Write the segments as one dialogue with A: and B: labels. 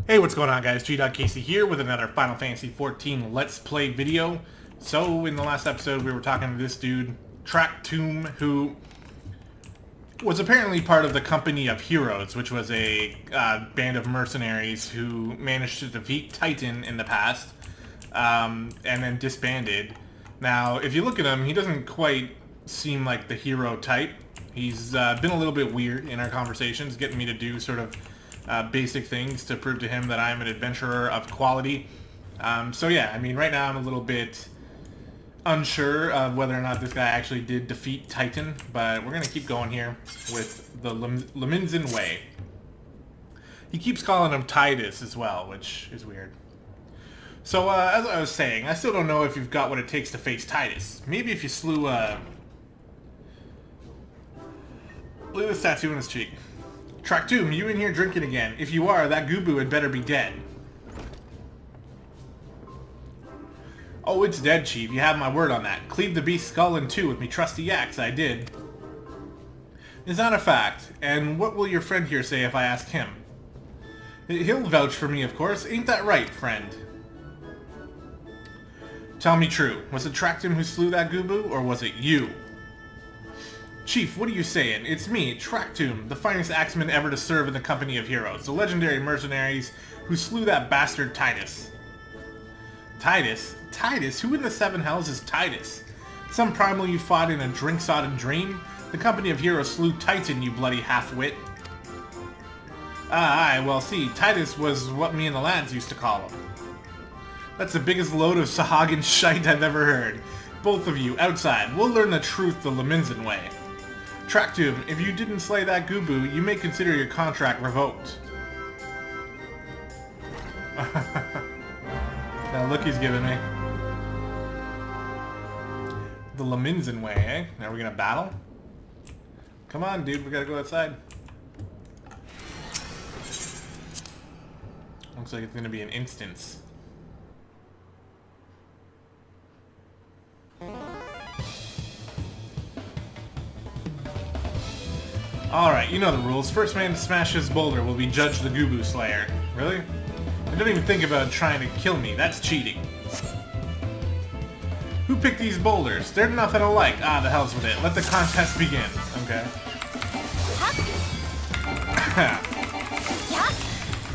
A: Hey, what's going on, guys? gdoggcasey here with another Final Fantasy XIV Let's Play video. So, in the last episode, we were talking to this dude, Tomb, who was apparently part of the Company of Heroes, which was a band of mercenaries who managed to defeat Titan in the past, and then disbanded. Now, if you look at him, he doesn't quite seem like the hero type. He's been a little bit weird in our conversations, getting me to do sort of basic things to prove to him that I'm an adventurer of quality. So yeah, I mean, right now I'm a little bit unsure of whether or not this guy actually did defeat Titan, but we're going to keep going here with the Leminzen Way. He keeps calling him Titus as well, which is weird. So, as I was saying, I still don't know if you've got what it takes to face Titus. Maybe if you slew, look at this tattoo on his cheek. Tomb, you in here drinking again? If you are, that Gubu had better be dead. Oh, it's dead, Chief. You have my word on that. Cleave the beast's skull in two with me trusty axe, I did. Is that a fact? And what will your friend here say if I ask him? He'll vouch for me, of course. Ain't that right, friend? Tell me true. Was it Tomb who slew that Gubu, or was it you? Chief, what are you saying? It's me, Tomb, the finest axeman ever to serve in the Company of Heroes, the legendary mercenaries who slew that bastard Titus. Titus? Titus? Who in the seven hells is Titus? Some primal you fought in a drink-sodden dream? The Company of Heroes slew Titan, you bloody half-wit. Aye, well see, Titus was what me and the lads used to call him. That's the biggest load of Sahagin shite I've ever heard. Both of you, outside, we'll learn the truth the Leminzen way. Tomb, if you didn't slay that Gubu, you may consider your contract revoked. That look he's giving me. The Leminzen way, eh? Now we're gonna battle? Come on, dude, we gotta go outside. Looks like it's gonna be an instance. Alright, you know the rules. First man to smash this boulder will be judged the Gubu Slayer. Really? And don't even think about trying to kill me. That's cheating. Who picked these boulders? They're nothing alike. Ah, the hell's with it. Let the contest begin. Okay.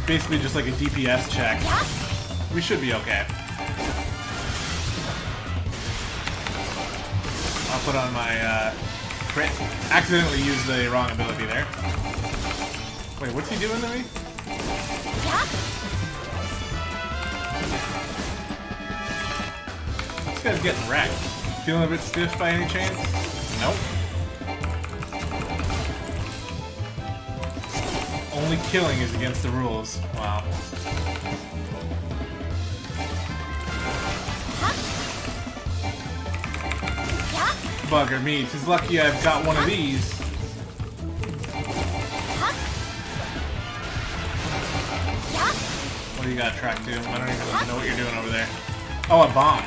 A: Basically just like a DPS check. We should be okay. I'll put on my, crit. Accidentally used the wrong ability there. Wait, what's he doing to me? This guy's getting wrecked. Feeling a bit stiff by any chance? Nope. Only killing is against the rules. Wow. Bugger me. It's lucky I've got one of these. What do you got, Tomb? I don't even know what you're doing over there. Oh, a bomb.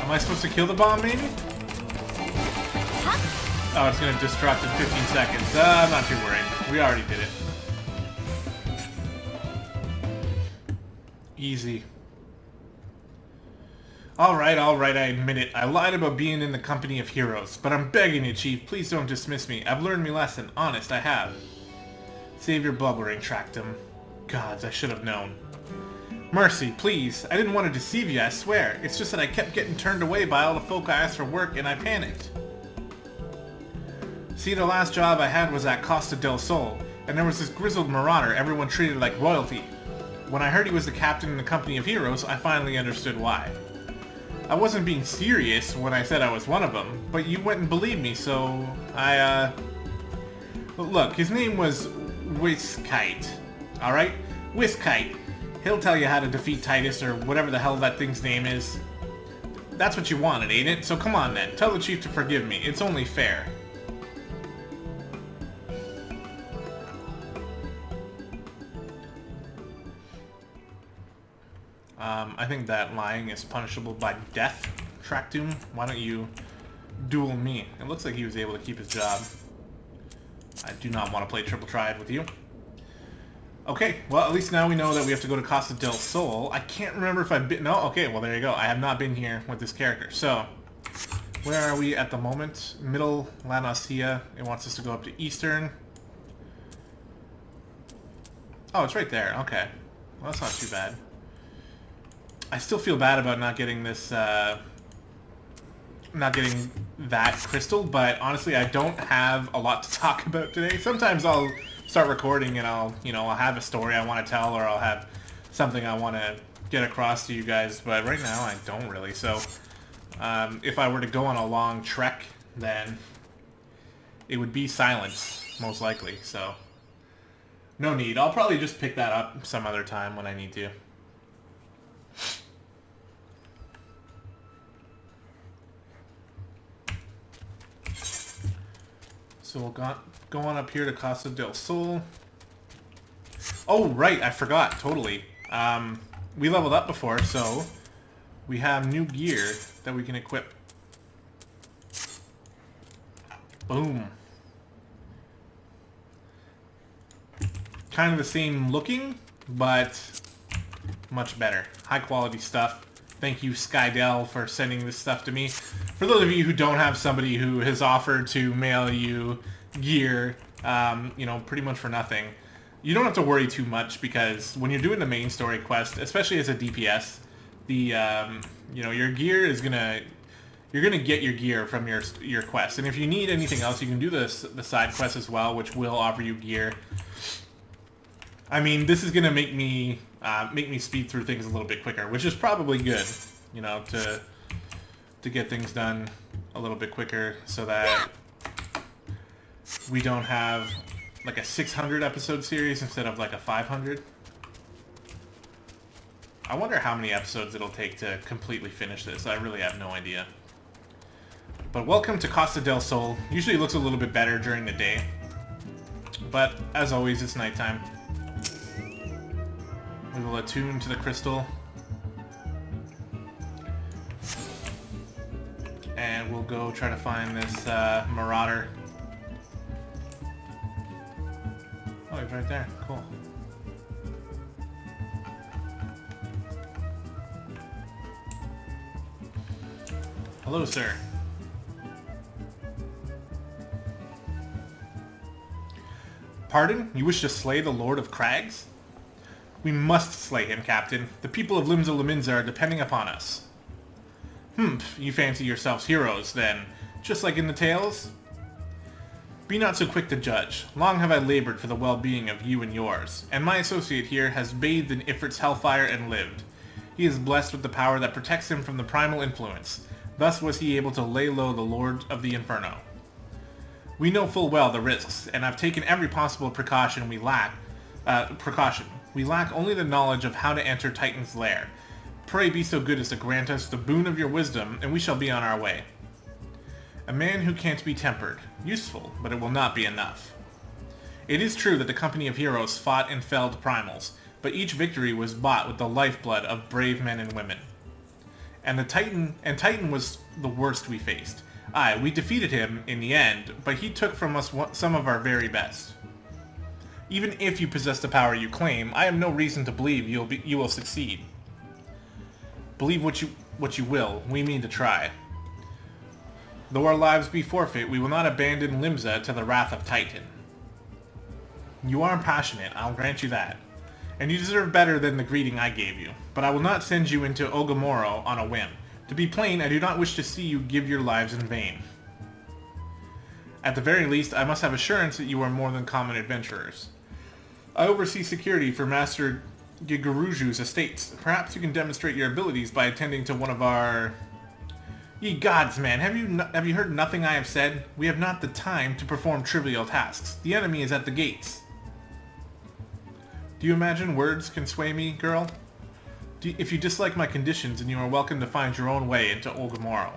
A: Am I supposed to kill the bomb, maybe? Oh, it's gonna destruct in 15 seconds. I'm not too worried. We already did it. Easy. Alright, I admit it. I lied about being in the Company of Heroes. But I'm begging you, Chief, please don't dismiss me. I've learned my lesson. Honest, I have. Save your blubbering, Tomb. Gods, I should have known. Mercy, please. I didn't want to deceive you, I swear. It's just that I kept getting turned away by all the folk I asked for work, and I panicked. See, the last job I had was at Costa del Sol, and there was this grizzled marauder everyone treated like royalty. When I heard he was the captain in the Company of Heroes, I finally understood why. I wasn't being serious when I said I was one of them, but you went and believed me, so I, Look, his name was Whiskite, alright? Whiskite. He'll tell you how to defeat Titus, or whatever the hell that thing's name is. That's what you wanted, ain't it? So come on then, tell the Chief to forgive me. It's only fair. I think that lying is punishable by death. Tomb, why don't you duel me? It looks like he was able to keep his job. I do not want to play triple triad with you. Okay, well, at least now we know that we have to go to Costa del Sol. I can't remember if I've been... No, okay, well, there you go. I have not been here with this character. So, where are we at the moment? Middle La Nacia. It wants us to go up to Eastern. Oh, it's right there. Okay. Well, that's not too bad. I still feel bad about not getting this... not getting that crystal, but honestly, I don't have a lot to talk about today. Sometimes I'll start recording and I'll have a story I want to tell, or I'll have something I want to get across to you guys, but right now I don't really. So if I were to go on a long trek, then it would be silence, most likely. So no need. I'll probably just pick that up some other time when I need to. So we'll go on up here to Costa del Sol. Oh, right, I forgot, totally. We leveled up before, so we have new gear that we can equip. Boom. Kind of the same looking, but much better. High quality stuff. Thank you, Skydell, for sending this stuff to me. For those of you who don't have somebody who has offered to mail you gear, pretty much for nothing, you don't have to worry too much, because when you're doing the main story quest, especially as a DPS, your gear is you're gonna get your gear from your quest. And if you need anything else, you can do the side quest as well, which will offer you gear. I mean, this is gonna make me speed through things a little bit quicker, which is probably good, to get things done a little bit quicker, so that we don't have like a 600 episode series instead of like a 500. I wonder how many episodes it'll take to completely finish this. I really have no idea. But welcome to Costa del Sol. Usually it looks a little bit better during the day, but as always, it's nighttime. We will attune to the crystal. And we'll go try to find this marauder. Oh, he's right there. Cool. Hello, sir. Pardon? You wish to slay the Lord of Crags? We must slay him, Captain. The people of Limsa Lominsa are depending upon us. You fancy yourselves heroes, then, just like in the tales? Be not so quick to judge. Long have I labored for the well-being of you and yours, and my associate here has bathed in Ifrit's hellfire and lived. He is blessed with the power that protects him from the primal influence. Thus was he able to lay low the Lord of the Inferno. We know full well the risks, and have taken every possible precaution we lack. We lack only the knowledge of how to enter Titan's lair. Pray be so good as to grant us the boon of your wisdom, and we shall be on our way. A man who can't be tempered. Useful, but it will not be enough. It is true that the company of heroes fought and felled primals, but each victory was bought with the lifeblood of brave men and women. And Titan was the worst we faced. Aye, we defeated him in the end, but he took from us some of our very best. Even if you possess the power you claim, I have no reason to believe you will succeed. Believe what you will, we mean to try. Though our lives be forfeit, we will not abandon Limsa to the wrath of Titan. You are passionate, I'll grant you that. And you deserve better than the greeting I gave you. But I will not send you into Ogamoro on a whim. To be plain, I do not wish to see you give your lives in vain. At the very least, I must have assurance that you are more than common adventurers. I oversee security for Master Gigaruju's estates. Perhaps you can demonstrate your abilities by attending to one of our... Ye gods, man, have you heard nothing I have said? We have not the time to perform trivial tasks. The enemy is at the gates. Do you imagine words can sway me, girl? If you dislike my conditions, then you are welcome to find your own way into Ogamoro.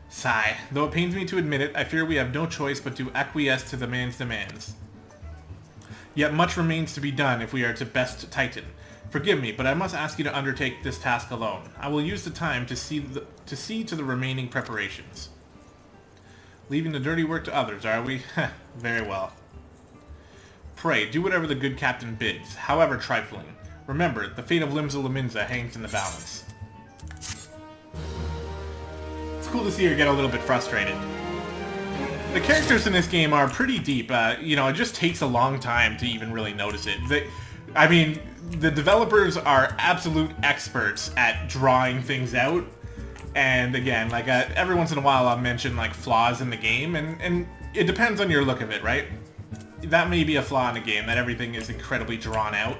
A: Sigh. Though it pains me to admit it, I fear we have no choice but to acquiesce to the man's demands. Yet much remains to be done if we are to best Titan. Forgive me, but I must ask you to undertake this task alone. I will use the time to see to the remaining preparations. Leaving the dirty work to others, are we? Very well. Pray, do whatever the good captain bids, however trifling. Remember, the fate of Limsa Lominsa hangs in the balance. It's cool to see her get a little bit frustrated. The characters in this game are pretty deep. You know, it just takes a long time to even really notice it. I mean, the developers are absolute experts at drawing things out. And again, like every once in a while I'll mention like flaws in the game, and it depends on your look of it, right? That may be a flaw in the game, that everything is incredibly drawn out,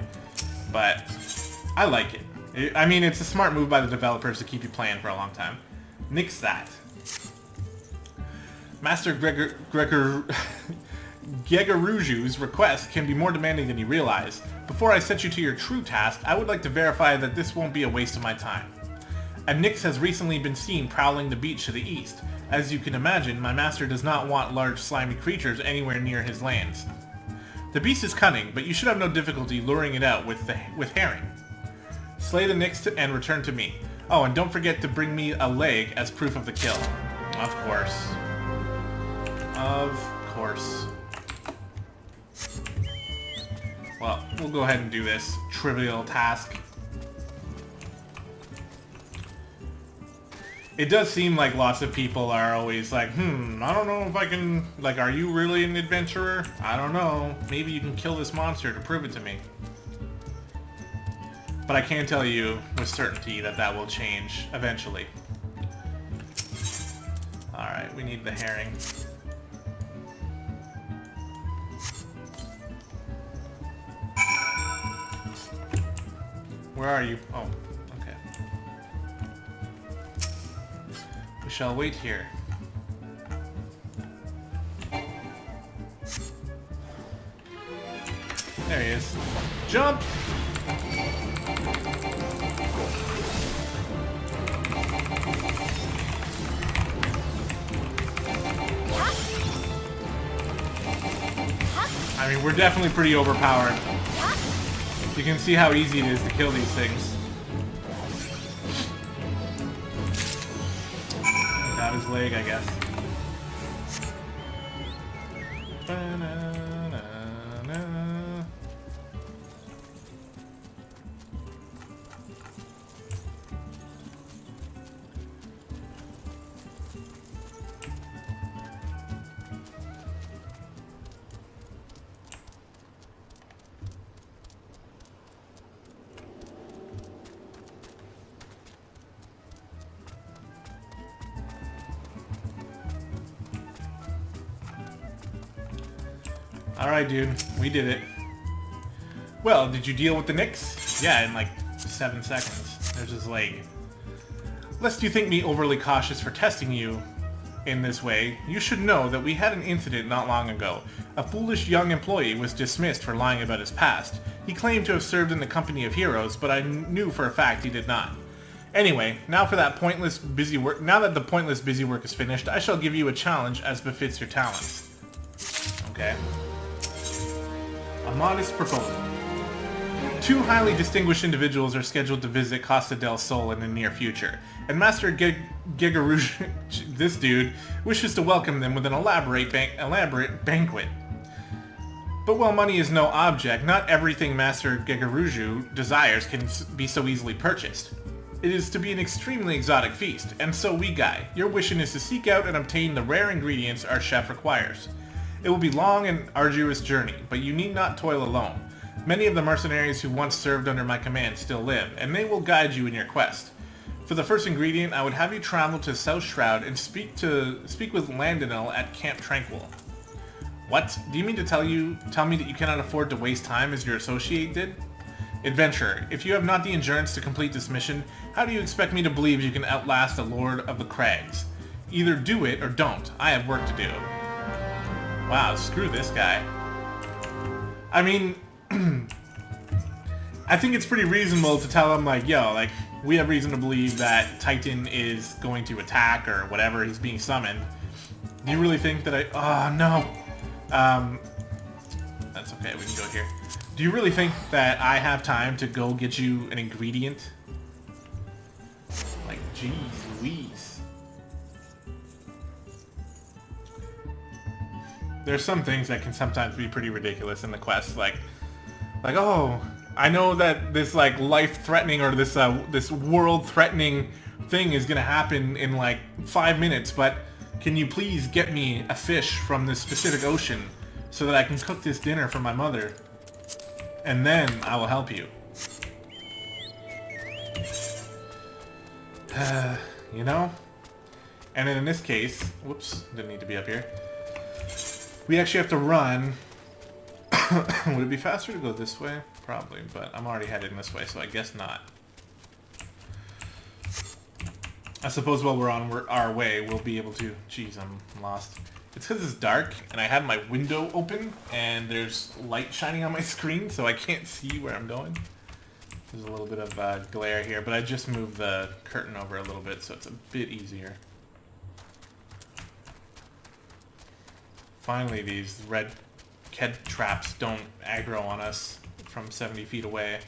A: but I like it. I mean, it's a smart move by the developers to keep you playing for a long time. Nix that. Master Gegaruju's request can be more demanding than you realize. Before I set you to your true task, I would like to verify that this won't be a waste of my time. A Nyx has recently been seen prowling the beach to the east. As you can imagine, my master does not want large slimy creatures anywhere near his lands. The beast is cunning, but you should have no difficulty luring it out with herring. Slay the Nyx and return to me. Oh, and don't forget to bring me a leg as proof of the kill. Of course. Of course. Well, we'll go ahead and do this trivial task. It does seem like lots of people are always like, I don't know if I can, like, are you really an adventurer? I don't know. Maybe you can kill this monster to prove it to me. But I can tell you with certainty that that will change eventually. Alright, we need the herring. Where are you? Oh, okay. We shall wait here. There he is. Jump! I mean, we're definitely pretty overpowered. You can see how easy it is to kill these things. Got his leg, I guess. Alright, dude. We did it. Well, did you deal with the Nyx? Yeah, in like 7 seconds. There's his leg. Lest you think me overly cautious for testing you in this way, you should know that we had an incident not long ago. A foolish young employee was dismissed for lying about his past. He claimed to have served in the company of heroes, but I knew for a fact he did not. Anyway, now for that pointless busy work. Now that the pointless busy work is finished, I shall give you a challenge as befits your talents. Okay. A modest proposal. 2 highly distinguished individuals are scheduled to visit Costa del Sol in the near future, and Master Gegaruj, this dude, wishes to welcome them with an elaborate banquet. But while money is no object, not everything Master Gegaruju desires can be so easily purchased. It is to be an extremely exotic feast, and so we guy. Your mission is to seek out and obtain the rare ingredients our chef requires. It will be a long and arduous journey, but you need not toil alone. Many of the mercenaries who once served under my command still live, and they will guide you in your quest. For the first ingredient, I would have you travel to South Shroud and speak with Landinel at Camp Tranquil. What? Do you mean to tell me that you cannot afford to waste time as your associate did? Adventurer, if you have not the endurance to complete this mission, how do you expect me to believe you can outlast the Lord of the Crags? Either do it or don't. I have work to do. Wow, screw this guy. I mean, I think it's pretty reasonable to tell him, like, yo, like, we have reason to believe that Titan is going to attack or whatever, he's being summoned. Do you really think that oh, no. That's okay, we can go here. Do you really think that I have time to go get you an ingredient? Like, jeez Louise. there's some things that can sometimes be pretty ridiculous in the quest, like oh, I know that this like life-threatening or this world-threatening thing is gonna happen in like 5 minutes, but can you please get me a fish from this specific ocean so that I can cook this dinner for my mother, and then I will help you. You know? And then in this case, whoops, didn't need to be up here. We actually have to run. Would it be faster to go this way? Probably, but I'm already heading this way, so I guess not. I suppose while we're on our way, we'll be able to... Jeez, I'm lost. It's because it's dark, and I have my window open, and there's light shining on my screen, so I can't see where I'm going. There's a little bit of glare here, but I just moved the curtain over a little bit, so it's a bit easier. Finally, these red Ked traps don't aggro on us from 70 feet away.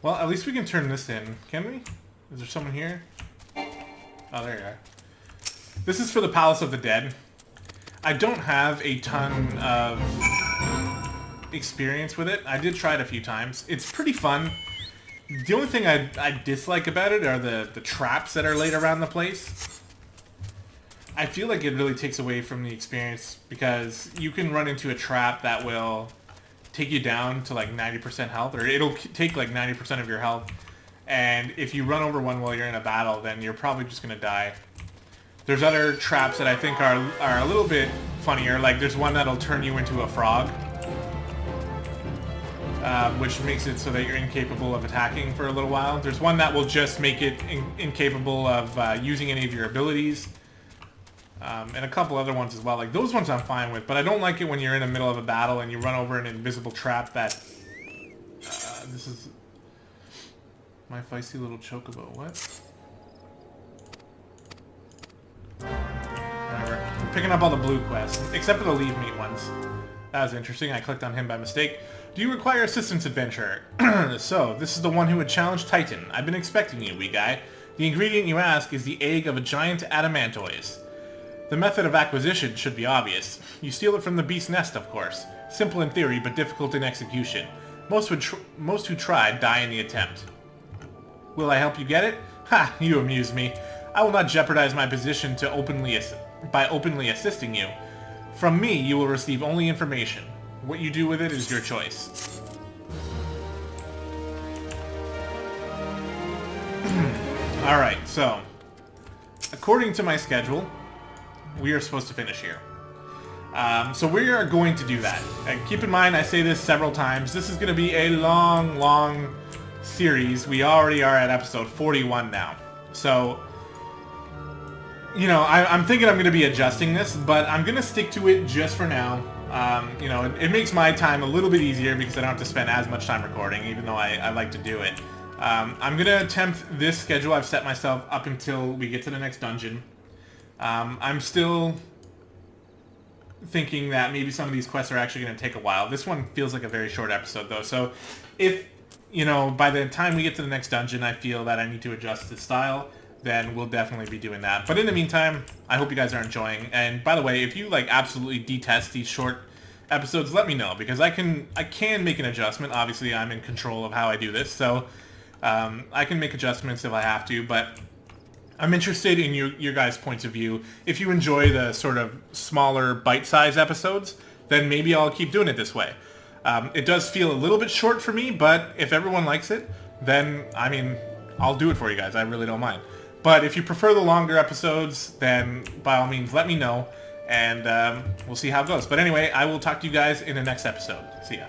A: Well, at least we can turn this in, can we? Is there someone here? Oh, there you are. This is for the Palace of the Dead. I don't have a ton of experience with it. I did try it a few times. It's pretty fun. The only thing I dislike about it are the traps that are laid around the place. I feel like it really takes away from the experience because you can run into a trap that will take you down to like 90% health, or it'll take like 90% of your health, and if you run over one while you're in a battle, then you're probably just gonna die. There's other traps that I think are a little bit funnier, like there's one that'll turn you into a frog, which makes it so that you're incapable of attacking for a little while. There's one that will just make it incapable of using any of your abilities. And a couple other ones as well. Like, those ones I'm fine with, but I don't like it when you're in the middle of a battle and you run over an invisible trap that... this is... my feisty little chocobo. What? Whatever. I'm picking up all the blue quests, except for the leave meat ones. That was interesting. I clicked on him by mistake. Do you require assistance, adventurer? So, this is the one who would challenge Titan. I've been expecting you, wee guy. The ingredient you ask is the egg of a giant adamantoise. The method of acquisition should be obvious. You steal it from the beast's nest, of course. Simple in theory, but difficult in execution. Most who try die in the attempt. Will I help you get it? Ha! You amuse me. I will not jeopardize my position by openly assisting you. From me, you will receive only information. What you do with it is your choice. Alright, so... according to my schedule, we are supposed to finish here. So we are going to do that. And keep in mind, I say this several times, this is going to be a long, long series. We already are at episode 41 now. So, you know, I'm thinking I'm going to be adjusting this, but I'm going to stick to it just for now. You know, it makes my time a little bit easier because I don't have to spend as much time recording, even though I like to do it. I'm going to attempt this schedule I've set myself up until we get to the next dungeon. I'm still thinking that maybe some of these quests are actually going to take a while. This one feels like a very short episode, though. So if, you know, by the time we get to the next dungeon, I feel that I need to adjust the style, then we'll definitely be doing that. But in the meantime, I hope you guys are enjoying. And by the way, if you, like, absolutely detest these short episodes, let me know, because I can make an adjustment. Obviously, I'm in control of how I do this, so I can make adjustments if I have to, but... I'm interested in your guys' points of view. If you enjoy the sort of smaller bite-sized episodes, then maybe I'll keep doing it this way. It does feel a little bit short for me, but if everyone likes it, then, I mean, I'll do it for you guys. I really don't mind. But if you prefer the longer episodes, then by all means, let me know, and we'll see how it goes. But anyway, I will talk to you guys in the next episode. See ya.